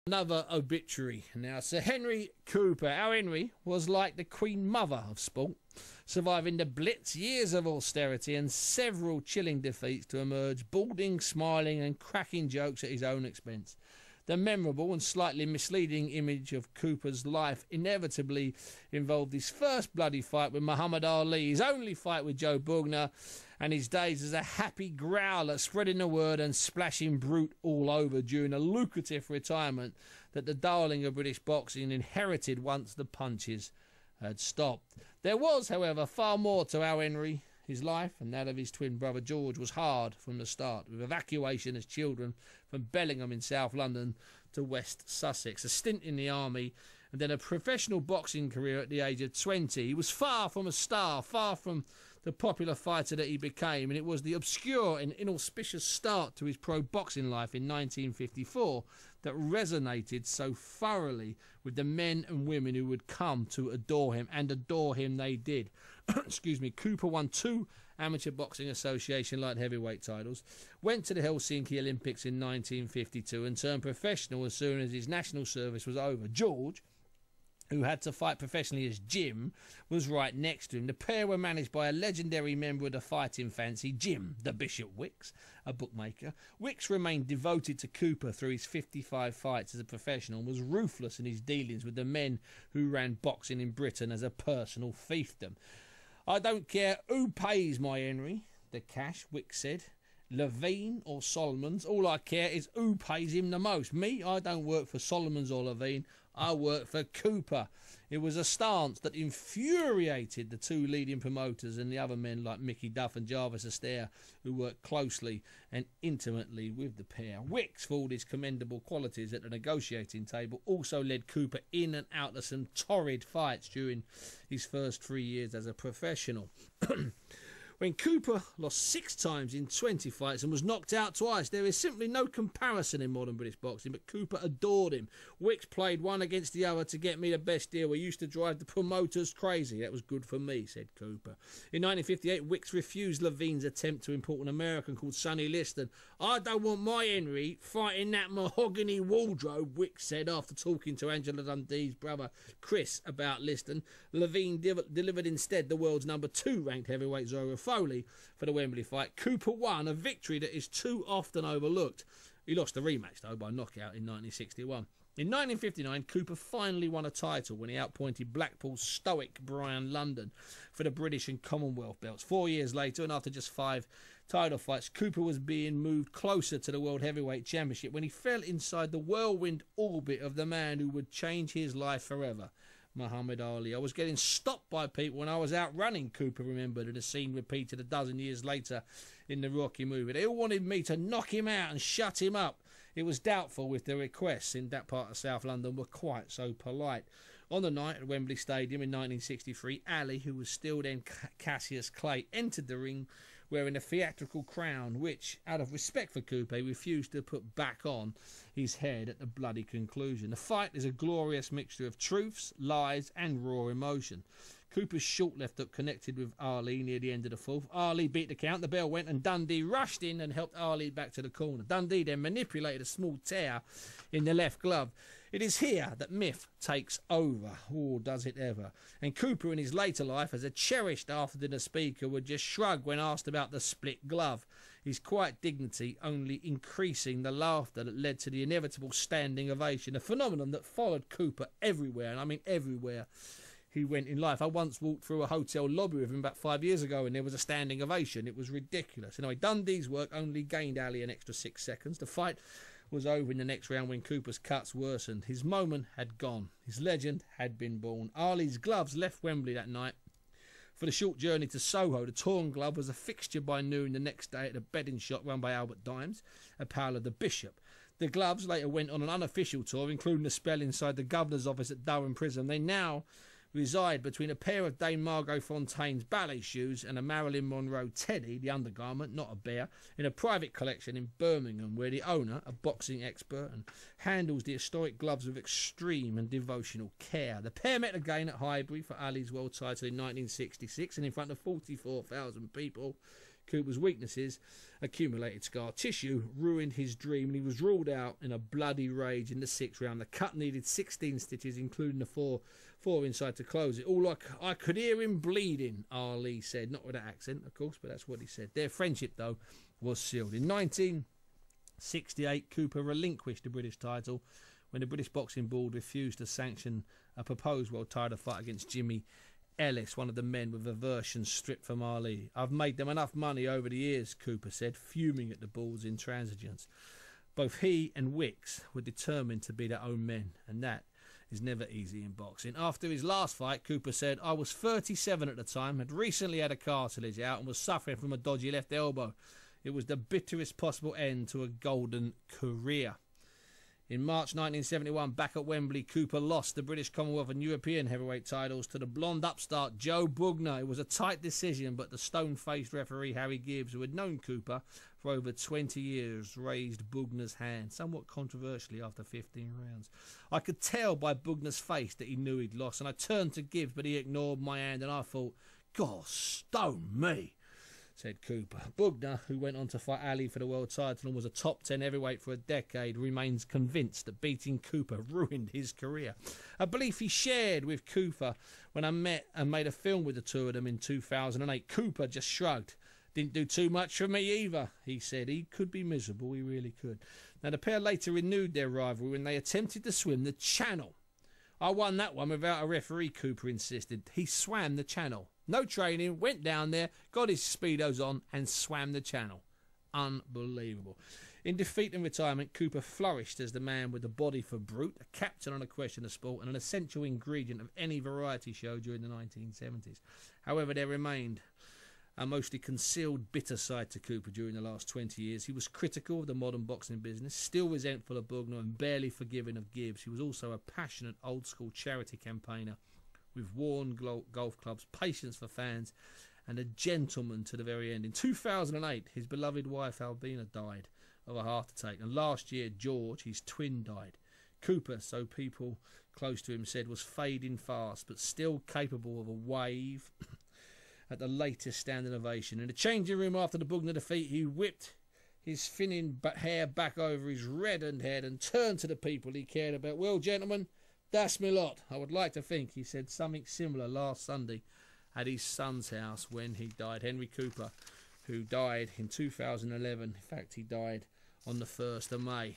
Another obituary. Now, Sir Henry Cooper, our Henry, was like the Queen Mother of sport, surviving the Blitz, years of austerity and several chilling defeats to emerge balding, smiling and cracking jokes at his own expense. The memorable and slightly misleading image of Cooper's life inevitably involved his first bloody fight with Muhammad Ali, his only fight with Joe Bugner, and his days as a happy growler spreading the word and splashing brute all over during a lucrative retirement that the darling of British boxing inherited once the punches had stopped. There was, however, far more to our Henry. His life and that of his twin brother George was hard from the start, with evacuation as children from Bellingham in South London to West Sussex, a stint in the army, and then a professional boxing career at the age of 20. He was far from a star, far from the popular fighter that he became, and it was the obscure and inauspicious start to his pro boxing life in 1954 that resonated so thoroughly with the men and women who would come to adore him, and adore him they did. Excuse me. Cooper won 2 Amateur Boxing Association light heavyweight titles, went to the Helsinki Olympics in 1952 and turned professional as soon as his national service was over. George, who had to fight professionally as Jim, was right next to him. The pair were managed by a legendary member of the fighting fancy, Jim the Bishop Wicks, a bookmaker. Wicks remained devoted to Cooper through his 55 fights as a professional and was ruthless in his dealings with the men who ran boxing in Britain as a personal fiefdom. "I don't care who pays my Henry the cash," Wicks said. "Levine or Solomons, all I care is who pays him the most. Me, I don't work for Solomons or Levine, I work for Cooper." It was a stance that infuriated the 2 leading promoters and the other men like Mickey Duff and Jarvis Astaire, who worked closely and intimately with the pair. Wicks, for all his commendable qualities at the negotiating table, also led Cooper in and out of some torrid fights during his first 3 years as a professional. When Cooper lost 6 times in 20 fights and was knocked out twice, there is simply no comparison in modern British boxing, but Cooper adored him. Wicks played one against the other to get me the best deal. We used to drive the promoters crazy. That was good for me, said Cooper. In 1958, Wicks refused Levine's attempt to import an American called Sonny Liston. "I don't want my Henry fighting that mahogany wardrobe," Wicks said after talking to Angela Dundee's brother Chris about Liston. Levine delivered instead the world's number 2 ranked heavyweight Zora Foley for the Wembley fight. Cooper won, a victory that is too often overlooked. He lost the rematch, though, by knockout in 1961. In 1959, Cooper finally won a title when he outpointed Blackpool's stoic Brian London for the British and Commonwealth belts. 4 years later, and after just 5 title fights, Cooper was being moved closer to the World Heavyweight Championship when he fell inside the whirlwind orbit of the man who would change his life forever, Muhammad Ali. "I was getting stopped by people when I was out running," Cooper remembered, and a scene repeated a dozen years later in the Rocky movie. "They all wanted me to knock him out and shut him up." It was doubtful if the requests in that part of South London were quite so polite. On the night at Wembley Stadium in 1963, Ali, who was still then Cassius Clay, entered the ring wearing a theatrical crown which, out of respect for Cooper, he refused to put back on his head at the bloody conclusion. The fight is a glorious mixture of truths, lies and raw emotion. Cooper's short left hook connected with Ali near the end of the 4th. Ali beat the count, the bell went and Dundee rushed in and helped Ali back to the corner. Dundee then manipulated a small tear in the left glove. It is here that myth takes over. Oh, does it ever? And Cooper in his later life, as a cherished after-dinner speaker, would just shrug when asked about the split glove, his quiet dignity only increasing the laughter that led to the inevitable standing ovation, a phenomenon that followed Cooper everywhere, and I mean everywhere he went in life. I once walked through a hotel lobby with him about 5 years ago and there was a standing ovation. It was ridiculous. Anyway, Dundee's work only gained Ali an extra 6 seconds. The fight was over in the next round when Cooper's cuts worsened. His moment had gone. His legend had been born. Ali's gloves left Wembley that night for the short journey to Soho. The torn glove was a fixture by noon the next day at a bedding shop run by Albert Dimes, a pal of the Bishop. The gloves later went on an unofficial tour, including a spell inside the governor's office at Durham Prison. They now reside between a pair of Dame Margot Fontaine's ballet shoes and a Marilyn Monroe teddy, the undergarment, not a bear, in a private collection in Birmingham, where the owner, a boxing expert, and handles the historic gloves with extreme and devotional care. The pair met again at Highbury for Ali's world title in 1966, and in front of 44,000 people, Cooper's weaknesses, accumulated scar tissue, ruined his dream, and he was ruled out in a bloody rage in the 6th round. The cut needed 16 stitches, including the four inside to close it. All I could hear him bleeding, Ali said. Not with an accent, of course, but that's what he said. Their friendship, though, was sealed. In 1968, Cooper relinquished the British title when the British Boxing Board refused to sanction a proposed world title fight against Jimmy Ellis, one of the men with aversion stripped from Ali. I've made them enough money over the years, Cooper said, fuming at the board's intransigence. Both he and Wicks were determined to be their own men, and that is never easy in boxing. After his last fight, Cooper said, I was 37 at the time, had recently had a cartilage out and was suffering from a dodgy left elbow. It was the bitterest possible end to a golden career. In March 1971, back at Wembley, Cooper lost the British, Commonwealth and European heavyweight titles to the blonde upstart Joe Bugner. It was a tight decision, but the stone-faced referee Harry Gibbs, who had known Cooper for over 20 years, raised Bugner's hand, somewhat controversially after 15 rounds. I could tell by Bugner's face that he knew he'd lost, and I turned to Gibbs, but he ignored my hand, and I thought, God, stone me, said Cooper. Bugner, who went on to fight Ali for the world title and was a top 10 heavyweight for a decade, remains convinced that beating Cooper ruined his career. A belief he shared with Cooper when I met and made a film with the two of them in 2008. Cooper just shrugged. Didn't do too much for me either, he said. He could be miserable, he really could. Now, the pair later renewed their rivalry when they attempted to swim the Channel. I won that one without a referee, Cooper insisted. He swam the Channel. No training, went down there, got his Speedos on and swam the Channel. Unbelievable. In defeat and retirement, Cooper flourished as the man with the body for brute, a captain on a question of sport and an essential ingredient of any variety show during the 1970s. However, there remained a mostly concealed bitter side to Cooper during the last 20 years. He was critical of the modern boxing business, still resentful of Bugner and barely forgiving of Gibbs. He was also a passionate old-school charity campaigner with worn golf clubs, patience for fans, and a gentleman to the very end. In 2008, his beloved wife Albina died of a heart attack, and last year George, his twin, died. Cooper, so people close to him said, was fading fast, but still capable of a wave at the latest standing ovation. In the changing room after the Bugner defeat, he whipped his thinning hair back over his reddened head and turned to the people he cared about. Well, gentlemen, that's me lot. I would like to think he said something similar last Sunday at his son's house when he died. Henry Cooper, who died in 2011. In fact, he died on the 1st of May.